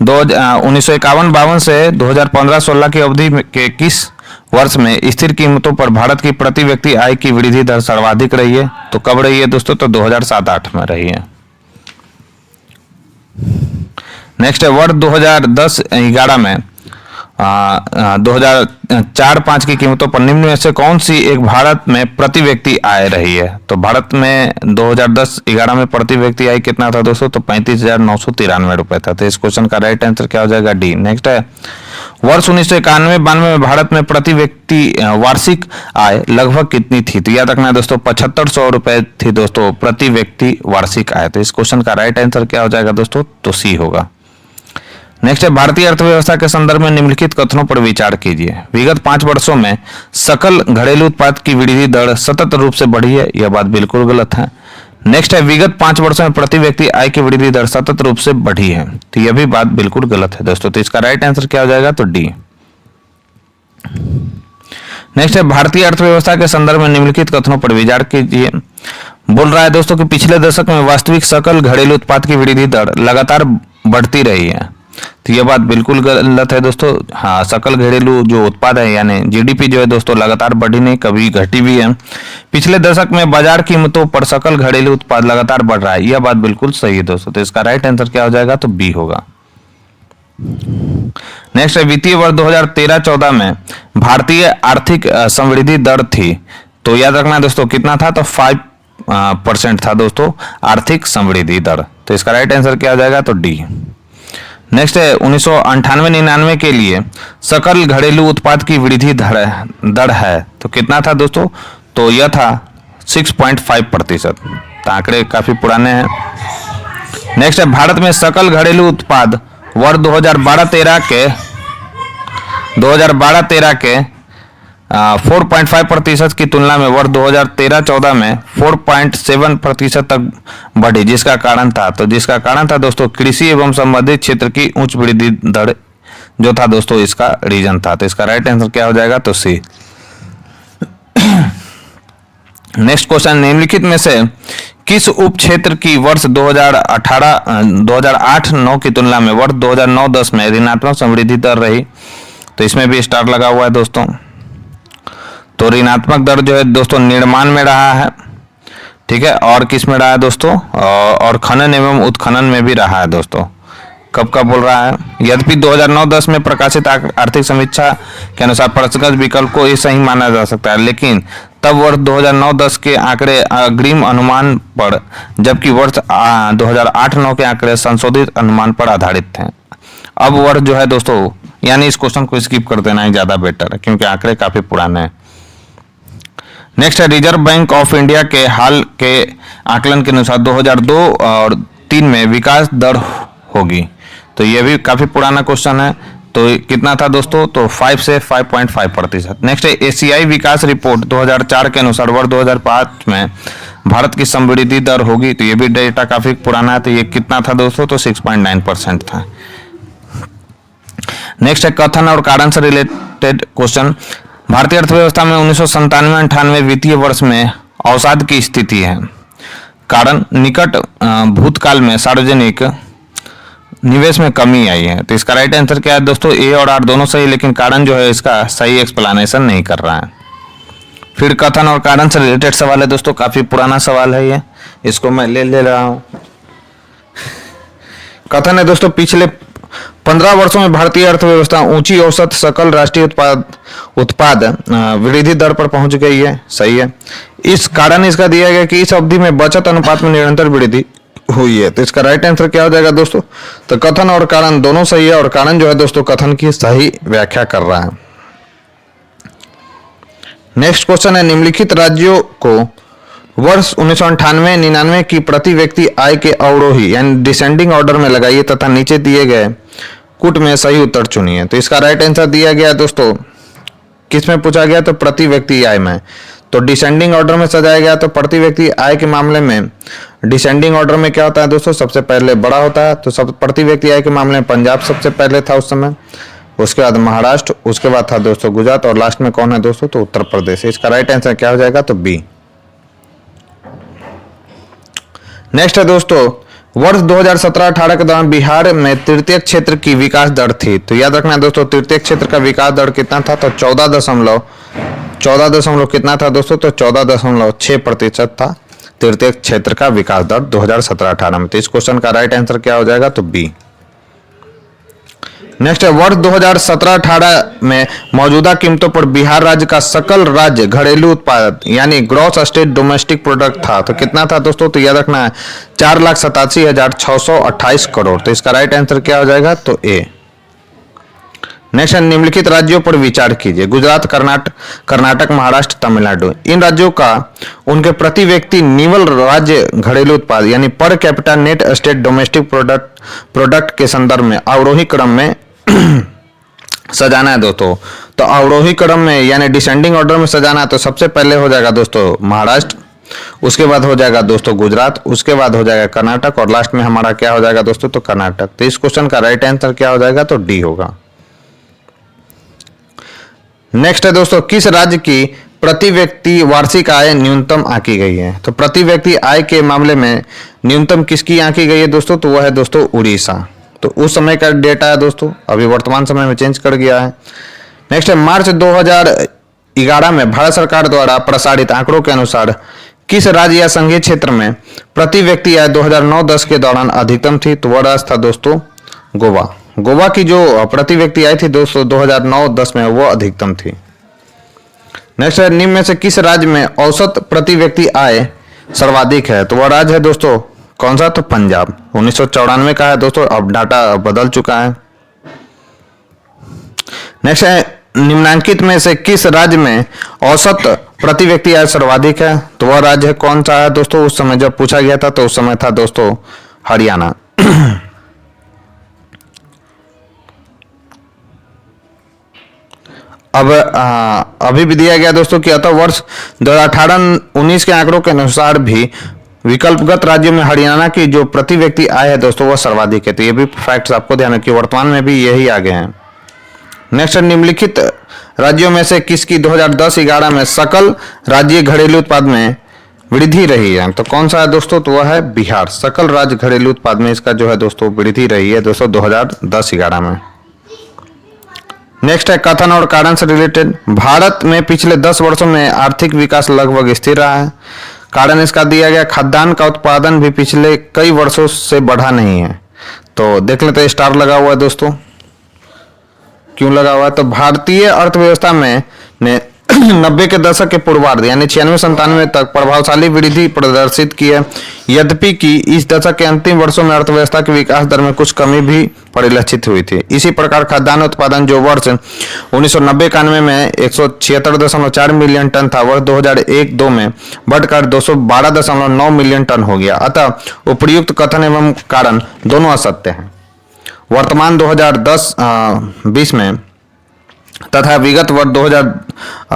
1951-52 से 2015-16 की अवधि के किस वर्ष में स्थिर कीमतों पर भारत की प्रति व्यक्ति आय की वृद्धि दर सर्वाधिक रही है। तो कब रही है दोस्तों, तो 2007-8 में रही है। नेक्स्ट है वर्ष 2010-11 में 2004-5 की कीमतों पर निम्न में से कौन सी एक भारत में प्रति व्यक्ति आय रही है। तो भारत में 2010-11 में प्रति व्यक्ति आय कितना था दोस्तों, तो 35,993 रुपए था। तो इस क्वेश्चन का राइट आंसर क्या हो जाएगा, डी। नेक्स्ट है वर्ष 1991-92 में भारत में प्रति व्यक्ति वार्षिक आय लगभग कितनी थी। तो याद रखना है दोस्तों, 7500 रुपए थी दोस्तों प्रति व्यक्ति वार्षिक आय। तो इस क्वेश्चन का राइट आंसर क्या हो जाएगा दोस्तों, तो सी होगा। नेक्स्ट है भारतीय अर्थव्यवस्था के संदर्भ में निम्नलिखित कथनों पर विचार कीजिए। विगत 5 वर्षों में सकल घरेलू उत्पाद की वृद्धि दर सतत रूप से बढ़ी है, यह बात बिल्कुल गलत है। नेक्स्ट है विगत 5 वर्षों में प्रति व्यक्ति आय की वृद्धि दर सतत रूप से बढ़ी है, तो यह भी बात बिल्कुल गलत है दोस्तों। तो इसका राइट आंसर क्या हो जाएगा, तो डी। नेक्स्ट है भारतीय अर्थव्यवस्था के संदर्भ में निम्नलिखित कथनों पर विचार कीजिए। बोल रहा है दोस्तों कि पिछले दशक में वास्तविक सकल घरेलू उत्पाद की वृद्धि दर लगातार बढ़ती रही है, तो यह बात बिल्कुल गलत है दोस्तों। हाँ, सकल घरेलू जो उत्पाद है यानी जीडीपी जो है दोस्तों लगातार बढ़ी नहीं, कभी घटी भी है। पिछले दशक में बाजार कीमतों पर सकल घरेलू उत्पाद लगातार बढ़ रहा है, यह बात बिल्कुल सही है दोस्तों। तो इसका राइट आंसर क्या हो जाएगा, तो बी होगा। नेक्स्ट है वित्तीय वर्ष 2013-14 में भारतीय आर्थिक समृद्धि दर थी, तो याद रखना दोस्तों कितना था, तो 5% था दोस्तों आर्थिक समृद्धि दर। तो इसका राइट आंसर क्या हो जाएगा, तो डी। नेक्स्ट है 1998-99 के लिए सकल घरेलू उत्पाद की वृद्धि दर है, तो कितना था दोस्तों, तो यह था 6.5%। तो आंकड़े काफी पुराने हैं। नेक्स्ट है भारत में सकल घरेलू उत्पाद वर्ष 2012-13 के 4.5% की तुलना में वर्ष 2013-14 में 4.7% तक बढ़ी, जिसका कारण था दोस्तों कृषि एवं संबंधित क्षेत्र की उच्च वृद्धि दर जो था दोस्तों, इसका रीजन था। तो इसका राइट आंसर क्या हो जाएगा, तो सी। नेक्स्ट क्वेश्चन, निम्नलिखित में से किस उप क्षेत्र की वर्ष 2008-9 की तुलना में वर्ष 2009-10 में ऋणात्मक समृद्धि दर रही। तो इसमें भी स्टार लगा हुआ है दोस्तों। तो ऋणात्मक दर जो है दोस्तों निर्माण में रहा है, ठीक है, और किस में रहा है दोस्तों, और खनन एवं उत्खनन में भी रहा है दोस्तों। कब बोल रहा है, यद्यपि 2009-10 में प्रकाशित आर्थिक समीक्षा के अनुसार परस्पर विकल्प को ये सही माना जा सकता है, लेकिन तब वर्ष 2009-10 के आंकड़े अग्रिम अनुमान पर, जबकि वर्ष 2008-9 के आंकड़े संशोधित अनुमान पर आधारित थे। अब वर्ष जो है दोस्तों, यानी इस क्वेश्चन को स्किप कर देना ही ज्यादा बेटर है, क्योंकि आंकड़े काफी पुराने हैं। नेक्स्ट है रिजर्व बैंक ऑफ इंडिया के हाल के आकलन के अनुसार 2002 और 3 में विकास दर होगी, तो यह भी काफी पुराना क्वेश्चन है। तो कितना था दोस्तों, तो 5 से 5.5%। नेक्स्ट है एशियाई विकास रिपोर्ट 2004 के अनुसार वर्ष 2005 में भारत की समृद्धि दर होगी, तो यह भी डेटा काफी पुराना है। तो ये कितना था दोस्तों, तो 6.9% था। नेक्स्ट है कथन और कारण से रिलेटेड क्वेश्चन। भारतीय अर्थव्यवस्था में 1997-98 वित्तीय वर्ष में अवसाद की स्थिति है। कारण निकट भूतकाल में सार्वजनिक निवेश में कमी आई है। तो इसका राइट आंसर क्या है दोस्तों? ए और आर दोनों सही, लेकिन कारण जो है इसका सही एक्सप्लेनेशन नहीं कर रहा है। फिर कथन और कारण से रिलेटेड सवाल है दोस्तों, काफी पुराना सवाल है ये, इसको मैं ले रहा हूं। कथन है दोस्तों, पिछले 15 वर्षों में भारतीय अर्थव्यवस्था ऊंची औसत सकल राष्ट्रीय उत्पाद वृद्धि दर पर पहुंच गई है। सही है। इस कारण इसका दिया गया कि इस अवधि में बचत अनुपात में निरंतर वृद्धि हुई है। तो इसका राइट आंसर क्या हो जाएगा दोस्तों? तो कथन और कारण दोनों सही है, और कारण जो है दोस्तों कथन की सही व्याख्या कर रहा है। नेक्स्ट क्वेश्चन है, निम्नलिखित राज्यों को वर्ष 1998-99 की प्रति व्यक्ति आय के अवरोही यानी डिसेंडिंग ऑर्डर में लगाइए तथा नीचे दिए गए कूट में सही उत्तर चुनिए। तो इसका राइट आंसर दिया गया दोस्तों, किस में पूछा गया? तो प्रति व्यक्ति आय में। तो डिसेंडिंग ऑर्डर में सजाया गया। तो प्रति व्यक्ति आय के मामले में डिसेंडिंग ऑर्डर में क्या होता है दोस्तों? सबसे पहले बड़ा होता है। तो सब प्रति व्यक्ति आय के मामले में पंजाब सबसे पहले था उस समय, उसके बाद महाराष्ट्र, उसके बाद था दोस्तों गुजरात, और लास्ट में कौन है दोस्तों? तो उत्तर प्रदेश। इसका राइट आंसर क्या हो जाएगा? तो बी। नेक्स्ट है दोस्तों, वर्ष 2017-18 के दौरान बिहार में तृतीय क्षेत्र की विकास दर थी। तो याद रखना है दोस्तों, तृतीय क्षेत्र का विकास दर कितना था? तो 14 कितना था दोस्तों? तो 14.6% था तृतीय क्षेत्र का विकास दर 2017-18 में। तो इस क्वेश्चन का राइट आंसर क्या हो जाएगा? तो बी। नेक्स्ट है, वर्ष 2017-18 में मौजूदा कीमतों पर बिहार राज्य का सकल राज्य घरेलू उत्पाद यानी ग्रॉस स्टेट डोमेस्टिक प्रोडक्ट था। तो कितना था दोस्तों? तो याद रखना है 4,87,628 करोड़। तो इसका राइट आंसर क्या हो जाएगा? तो ए। नेक्स्ट है, निम्नलिखित राज्यों पर विचार कीजिए। गुजरात, कर्नाटक, महाराष्ट्र, तमिलनाडु। इन राज्यों का उनके प्रति व्यक्ति निवल राज्य घरेलू उत्पाद यानी per capita net state domestic product के संदर्भ में अवरोही क्रम में सजाना है दोस्तों। तो अवरोही क्रम में यानी डिसेंडिंग ऑर्डर में सजाना है। तो सबसे पहले हो जाएगा दोस्तों महाराष्ट्र, उसके बाद हो जाएगा दोस्तों गुजरात, उसके बाद हो जाएगा कर्नाटक, और लास्ट में हमारा क्या हो जाएगा दोस्तों? तो कर्नाटक। तो इस क्वेश्चन का राइट आंसर क्या हो जाएगा? तो डी होगा। नेक्स्ट है दोस्तों, किस राज्य की प्रति व्यक्ति वार्षिक आय न्यूनतम आंकी गई है? तो प्रति व्यक्ति आय के मामले में न्यूनतम किसकी आंकी गई है दोस्तों? तो वह है दोस्तों उड़ीसा। तो उस समय का डेटा है दोस्तों, अभी वर्तमान समय में चेंज कर गया है। नेक्स्ट है, मार्च 2011 में भारत सरकार द्वारा प्रसारित आंकड़ों के अनुसार किस राज्य या संघीय क्षेत्र में प्रति व्यक्ति आय 2009-10 के दौरान अधिकतम थी? तो वह राज्य था दोस्तों गोवा। गोवा की जो प्रति व्यक्ति आय थी दोस्तों 2009-10 में वो अधिकतम थी। नेक्स्ट है, निम्न में से किस राज्य में औसत प्रति व्यक्ति आय सर्वाधिक है? तो वह राज्य है दोस्तों कौन सा? तो पंजाब। 1994 का है दोस्तों, अब डाटा बदल चुका है। नेक्स्ट है, निम्नांकित में से किस राज्य में औसत प्रति व्यक्ति आय सर्वाधिक है? तो वह राज्य है कौन सा है दोस्तों? उस समय जब पूछा गया था तो उस समय था दोस्तों हरियाणा। अब अभी भी दिया गया दोस्तों कि अतः वर्ष 2018-19 के आंकड़ों के अनुसार भी विकल्पगत राज्यों में हरियाणा की जो प्रति व्यक्ति आय है दोस्तों वह सर्वाधिक है। तो ये भी फैक्ट्स आपको ध्यान रखिए, वर्तमान में भी यही आगे हैं। नेक्स्ट, निम्नलिखित राज्यों में से किसकी 2010-11 में सकल राज्य घरेलू उत्पाद में वृद्धि रही है? तो कौन सा है दोस्तों? तो वह है बिहार। सकल राज्य घरेलू उत्पाद में इसका जो है दोस्तों वृद्धि रही है दोस्तों 2010-11 में। नेक्स्ट है, कथन और कारण से रिलेटेड। भारत में पिछले 10 वर्षों में आर्थिक विकास लगभग स्थिर रहा है। कारण इसका दिया गया, खाद्यान्न का उत्पादन भी पिछले कई वर्षों से बढ़ा नहीं है। तो देख लेते हैं, स्टार लगा हुआ है दोस्तों, क्यों लगा हुआ है? तो भारतीय अर्थव्यवस्था में ने 90 के दशक के पूर्वार्ध यानी 96-97 तक प्रभावशाली वृद्धि प्रदर्शित की है। यद्यपि कि इस दशक के अंतिम वर्षों में अर्थव्यवस्था की विकास दर में कुछ कमी भी परिलक्षित हुई थी। इसी प्रकार खाद्यान्न उत्पादन जो वर्ष 1990-91 में 176.4 मिलियन टन था, वह 2001-2 में बढ़कर 212.9 मिलियन टन हो गया। अतः उपर्युक्त कथन एवं कारण दोनों असत्य हैं। वर्तमान 2010-20 में तथा विगत वर्ष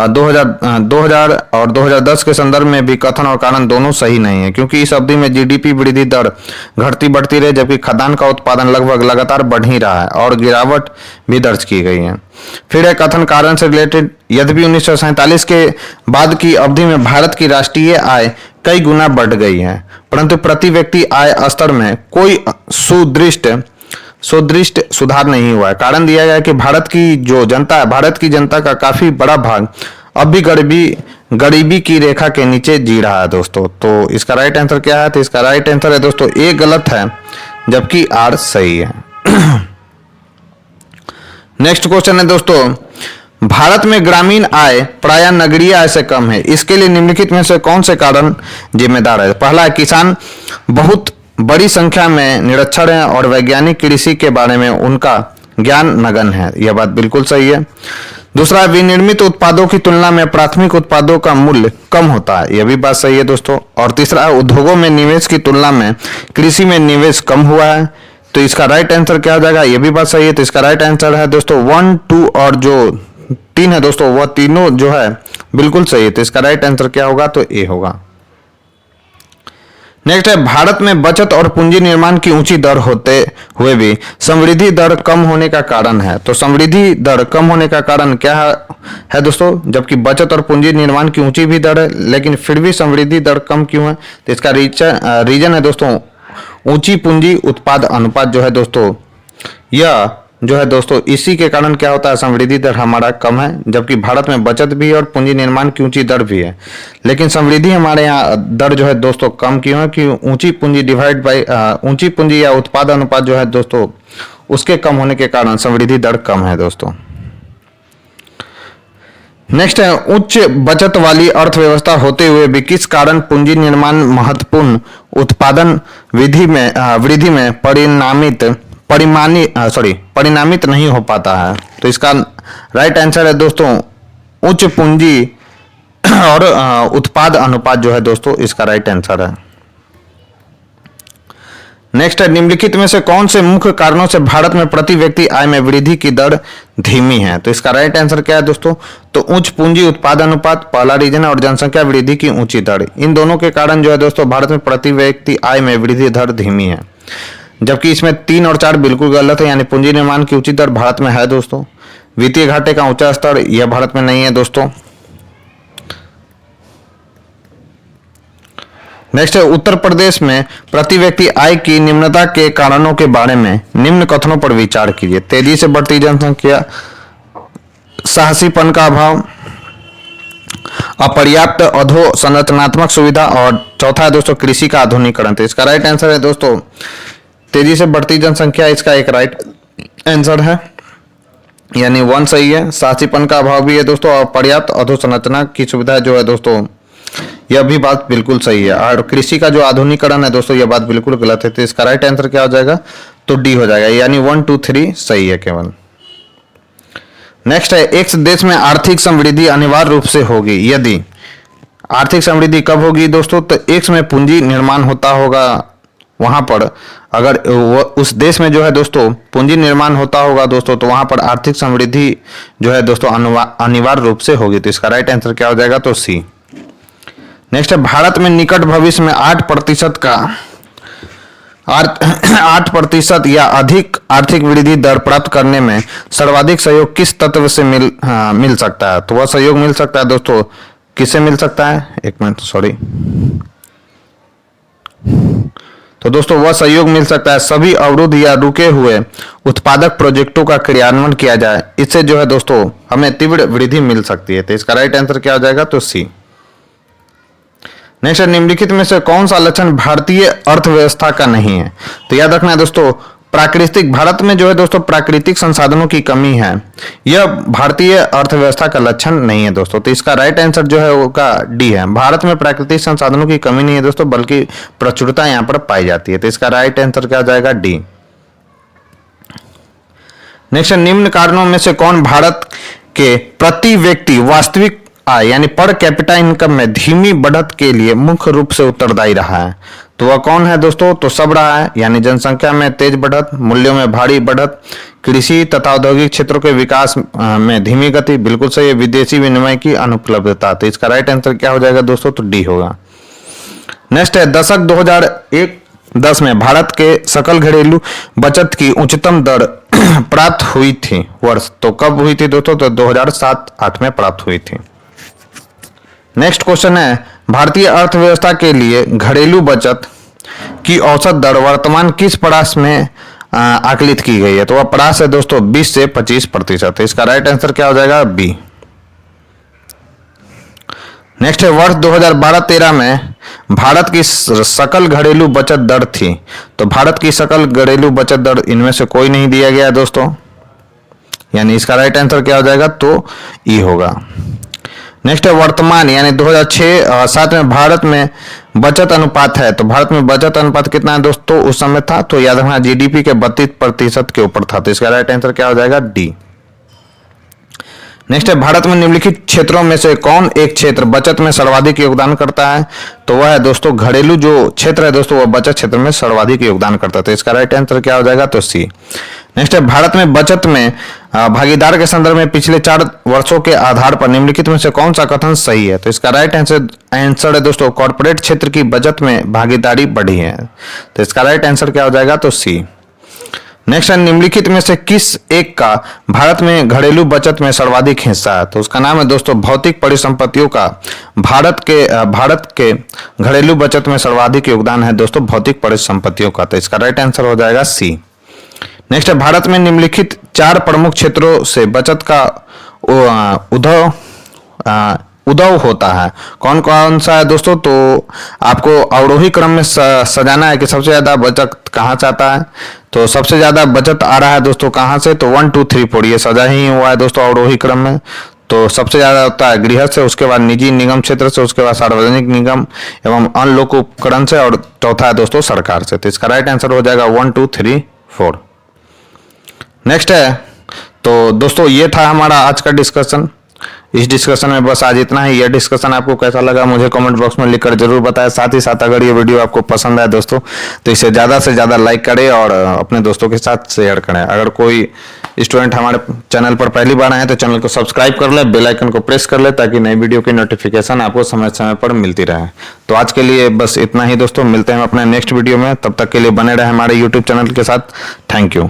2000 और 2010 के संदर्भ में भी कथन और कारण दोनों सही नहीं है, क्योंकि इस अवधि में जीडीपी वृद्धि दर घटती बढ़ती रही, जबकि खाद्यान्न का उत्पादन लगभग लगातार बढ़ ही रहा है और गिरावट भी दर्ज की गई है। फिर है कथन कारण से रिलेटेड, यद्यपि 1947 के बाद की अवधि में भारत की राष्ट्रीय आय कई गुना बढ़ गई है, परंतु प्रति व्यक्ति आय स्तर में कोई सुदृढ़ सुधार नहीं हुआ है। कारण दिया गया है कि भारत की जनता का काफी बड़ा भाग अब भी गरीबी की रेखा के नीचे जी रहा है दोस्तों। तो इसका राइट आंसर क्या है? तो इसका राइट आंसर है दोस्तों ए गलत है, जबकि आर सही है। नेक्स्ट क्वेश्चन है दोस्तों, भारत में ग्रामीण आय प्रायः नगरीय आय से कम है, इसके लिए निम्नलिखित में से कौन से कारण जिम्मेदार है? पहला है, किसान बहुत बड़ी संख्या में निरक्षर हैं और वैज्ञानिक कृषि के बारे में उनका ज्ञान नगण्य है, यह बात बिल्कुल सही है। दूसरा, विनिर्मित उत्पादों की तुलना में प्राथमिक उत्पादों का मूल्य कम होता है, यह भी बात सही है दोस्तों। और तीसरा, उद्योगों में निवेश की तुलना में कृषि में निवेश कम हुआ है, तो इसका राइट आंसर क्या हो जाएगा? यह भी बात सही है। तो इसका राइट आंसर है दोस्तों 1, 2 और जो 3 है दोस्तों, वह तीनों जो है बिल्कुल सही है। तो इसका राइट आंसर क्या होगा? तो ए होगा। नेक्स्ट है, भारत में बचत और पूंजी निर्माण की ऊंची दर होते हुए भी समृद्धि दर कम होने का कारण है। तो समृद्धि दर कम होने का कारण क्या है दोस्तों? जबकि बचत और पूंजी निर्माण की ऊंची भी दर है, लेकिन फिर भी समृद्धि दर कम क्यों है? तो इसका रीजन है दोस्तों ऊंची पूंजी उत्पाद अनुपात जो है दोस्तों, यह जो है दोस्तों इसी के कारण क्या होता है, समृद्धि दर हमारा कम है। जबकि भारत में बचत भी और पूंजी निर्माण की ऊंची दर भी है, लेकिन समृद्धि हमारे यहाँ दर जो है दोस्तों कम क्यों है? कि ऊंची पूंजी डिवाइड बाई ऊंची पूंजी या उत्पाद अनुपात जो है दोस्तों उसके कम होने के कारण समृद्धि दर कम है दोस्तों। नेक्स्ट है, उच्च बचत वाली अर्थव्यवस्था होते हुए भी किस कारण पूंजी निर्माण महत्वपूर्ण उत्पादन वृद्धि में परिणामित नहीं हो पाता है? तो इसका राइट आंसर है दोस्तों उच्च पूंजी और उत्पाद अनुपात जो है दोस्तों, इसका राइट आंसर है। नेक्स्ट है, निम्नलिखित में से कौन से मुख्य कारणों से भारत में प्रति व्यक्ति आय में वृद्धि की दर धीमी है? तो इसका राइट आंसर क्या है दोस्तों? तो उच्च पूंजी उत्पाद अनुपात पहला रीजन है, और जनसंख्या वृद्धि की ऊंची दर, इन दोनों के कारण जो है दोस्तों भारत में प्रति व्यक्ति आय में वृद्धि दर धीमी है। जबकि इसमें 3 और 4 बिल्कुल गलत है, यानी पूंजी निर्माण की ऊंची दर भारत में है दोस्तों, वित्तीय घाटे का ऊंचा स्तर यह भारत में नहीं है दोस्तों। नेक्स्ट है, उत्तर प्रदेश में प्रति व्यक्ति आय की निम्नता के कारणों के बारे में निम्न कथनों पर विचार कीजिए। तेजी से बढ़ती जनसंख्या, साहसीपन का अभाव, अपर्याप्त अधोसंरचनात्मक सुविधा, और चौथा है दोस्तों कृषि का आधुनिकीकरण। तो इसका राइट आंसर है दोस्तों तेजी से बढ़ती जनसंख्या, इसका एक राइट आंसर है, यानी 1 सही है। साहसीपन का अभाव भी है दोस्तों, और पर्याप्त अधोसंरचना की सुविधा जो है दोस्तों यह भी बात बिल्कुल सही है। और कृषि का जो आधुनिकीकरण है दोस्तों, यह बात बिल्कुल गलत है। तो इसका राइट आंसर क्या हो जाएगा? तो डी हो जाएगा, यानी 1, 2, 3 सही है केवल। नेक्स्ट है, एक देश में आर्थिक समृद्धि अनिवार्य रूप से होगी यदि, आर्थिक समृद्धि कब होगी दोस्तों? तो एक में पूंजी निर्माण होता होगा, वहां पर अगर उस देश में जो है दोस्तों पूंजी निर्माण होता होगा दोस्तों, तो वहां पर आर्थिक समृद्धि जो है दोस्तों अनिवार्य रूप से होगी। तो इसका राइट आंसर क्या हो जाएगा? तो सी। नेक्स्ट है, भारत में निकट भविष्य में 8% या अधिक आर्थिक वृद्धि दर प्राप्त करने में सर्वाधिक सहयोग किस तत्व से मिल सकता है? तो वह सहयोग मिल सकता है दोस्तों, किससे मिल सकता है? एक मिनट, सॉरी। तो दोस्तों वह सहयोग मिल सकता है सभी अवरुद्ध या रुके हुए उत्पादक प्रोजेक्टों का क्रियान्वयन किया जाए, इससे जो है दोस्तों हमें तीव्र वृद्धि मिल सकती है। तो इसका राइट आंसर क्या हो जाएगा? तो सी। नेक्स्ट, निम्नलिखित में से कौन सा लक्षण भारतीय अर्थव्यवस्था का नहीं है? तो याद रखना है दोस्तों, भारत में जो है दोस्तों प्राकृतिक संसाधनों की कमी है, यह भारतीय अर्थव्यवस्था का लक्षण नहीं है दोस्तों। तो इसका राइट आंसर जो है वो का डी है। भारत में प्राकृतिक संसाधनों की कमी नहीं है दोस्तों, बल्कि प्रचुरता यहाँ पर पाई जाती है। तो इसका राइट आंसर क्या हो जाएगा? डी। नेक्स्ट, निम्न कारणों में से कौन भारत के प्रति व्यक्ति वास्तविक आय यानी पर कैपिटा इनकम में धीमी बढ़त के लिए मुख्य रूप से उत्तरदायी रहा है? तो वह कौन है दोस्तों? तो सब रहा है, यानी जनसंख्या में तेज बढ़त, मूल्यों में भारी बढ़त, कृषि तथा औद्योगिक क्षेत्रों के विकास में धीमी गति, बिल्कुल सही है, विदेशी विनिमय की अनुपलब्धता। तो इसका राइट आंसर क्या हो जाएगा दोस्तों? तो डी होगा। नेक्स्ट है दशक 2001-10 में भारत के सकल घरेलू बचत की उच्चतम दर प्राप्त हुई थी वर्ष, तो कब हुई थी दोस्तों? तो 2007-8 में प्राप्त हुई थी। नेक्स्ट क्वेश्चन है भारतीय अर्थव्यवस्था के लिए घरेलू बचत की औसत दर वर्तमान किस परास में आकलित की गई है? तो वह परास है दोस्तों 20 से 25%। इसका राइट आंसर क्या हो जाएगा? बी। नेक्स्ट है वर्ष 2012-13 में भारत की सकल घरेलू बचत दर थी, तो भारत की सकल घरेलू बचत दर इनमें से कोई नहीं दिया गया है दोस्तों, यानी इसका राइट आंसर क्या हो जाएगा? तो ई होगा। नेक्स्ट है वर्तमान यानी 2006-7 में भारत में बचत अनुपात है, तो भारत में बचत अनुपात कितना है दोस्तों उस समय था? तो याद रखना जीडीपी के 32% के ऊपर था। तो इसका राइट आंसर क्या हो जाएगा? डी। नेक्स्ट है भारत में निम्नलिखित क्षेत्रों में से कौन एक क्षेत्र बचत में सर्वाधिक योगदान करता है? तो वह है दोस्तों घरेलू जो क्षेत्र है दोस्तों वह बचत क्षेत्र में सर्वाधिक योगदान करता है। तो इसका राइट आंसर क्या हो जाएगा? तो सी। नेक्स्ट है भारत में बचत में भागीदार के संदर्भ में पिछले 4 वर्षों के आधार पर निम्नलिखित में से कौन सा कथन सही है? तो इसका राइट आंसर है दोस्तों कॉर्पोरेट क्षेत्र की बचत में भागीदारी बढ़ी है। तो इसका राइट आंसर क्या हो जाएगा? तो सी। नेक्स्ट है निम्नलिखित में से किस एक का भारत में घरेलू बचत में सर्वाधिक हिस्सा है? तो उसका नाम है दोस्तों भौतिक परिसंपत्तियों का भारत के घरेलू बचत में सर्वाधिक योगदान है दोस्तों भौतिक परिसंपत्तियों का। तो इसका राइट आंसर हो जाएगा सी। नेक्स्ट है भारत में निम्नलिखित 4 प्रमुख क्षेत्रों से बचत का उद्भव होता है, कौन कौन सा है दोस्तों? तो आपको अवरोही क्रम में सजाना है कि सबसे ज्यादा बचत कहाँ से आता है। तो सबसे ज्यादा बचत आ रहा है दोस्तों कहाँ से? तो 1 2 3 4 ये सजा ही हुआ है दोस्तों अवरोही क्रम में। तो सबसे ज्यादा होता है गृह से, उसके बाद निजी निगम क्षेत्र से, उसके बाद सार्वजनिक निगम एवं अन्य लोक उपकरण से, और चौथा है दोस्तों सरकार से। तो इसका राइट आंसर हो जाएगा 1 2 3 4। नेक्स्ट है तो दोस्तों ये था हमारा आज का डिस्कशन। इस डिस्कशन में बस आज इतना ही। यह डिस्कशन आपको कैसा लगा मुझे कमेंट बॉक्स में लिखकर जरूर बताएं। साथ ही साथ अगर ये वीडियो आपको पसंद आए दोस्तों तो इसे ज़्यादा से ज़्यादा लाइक करें और अपने दोस्तों के साथ शेयर करें। अगर कोई स्टूडेंट हमारे चैनल पर पहली बार आए तो चैनल को सब्सक्राइब कर ले, बेल आइकन को प्रेस कर ले ताकि नई वीडियो की नोटिफिकेशन आपको समय समय पर मिलती रहे। तो आज के लिए बस इतना ही दोस्तों, मिलते हैं अपने नेक्स्ट वीडियो में। तब तक के लिए बने रहे हमारे यूट्यूब चैनल के साथ। Thank you.